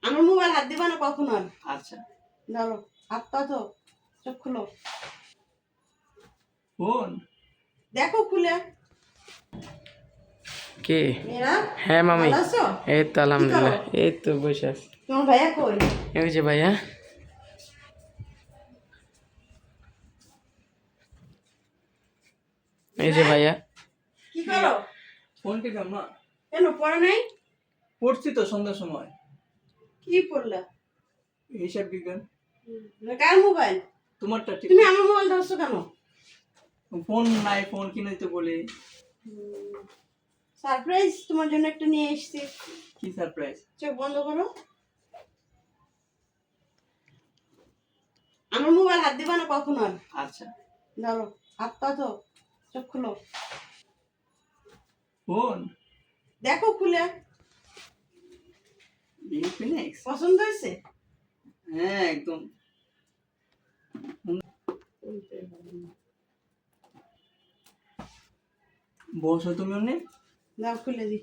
আমার মোবাইল হাত দিবা না কখন আর। আচ্ছা ধরো হাত পাতো, চোখ খুলো, ফোন দেখো খুলে। কে? মেয়েরা হ্যাঁ মামি, ভালো আছো? এই তো আলহামদুলিল্লাহ, এই তো বসে আছি। তোমার ভাইয়া কই? এই যে ভাইয়া, এই যে ভাইয়া। কি করো? ফোন টিপে মা। কেন পড়া নাই? পড়ছি তো সন্ধ্যার সময়, কি পড়লা? হিসাব বিজ্ঞান। কার মোবাইল? তোমারটা টিপ। তুমি আমার মোবাইল ধরছো কেন? ফোন নাই, ফোন কিনে দিতে বলি। সারপ্রাইজ তোমার জন্য একটা নিয়ে এসেছি। কি সারপ্রাইজ? চোখ বন্ধ করো। আমার মোবাইল হাত দিবা না কখন আর। আচ্ছা ধরো হাত পাতো, চোখ খুলো, ফোন দেখো খুলে। ইনফিনিক্স। পছন্দ হয়েছে? হ্যাঁ একদম। বসো তুমি অনেক। দাও খুলে দি।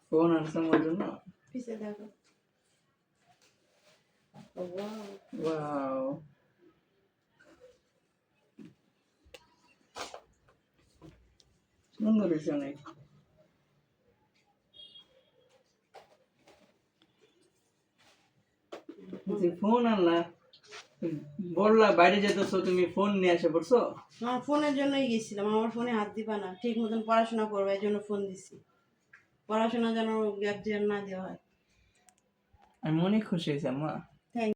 ফোন আনছে আমার জন্য। পিছে দেখো। ওয়াও, সুন্দর হয়েছে অনেক। যে ফোন আনলা, বললা বাইরে যেতেছো, তুমি ফোন নিয়ে এসে পড়ছো। আমার ফোনের জন্যই গেছিলাম, আমার ফোনে হাত দিবা না, ঠিক মতন পড়াশোনা করবে এই জন্য ফোন দিছি। পড়াশোনা যেন গ্যাপ যেন না দেওয়া হয়। আমি অনেক খুশি হয়েছি আম্মা।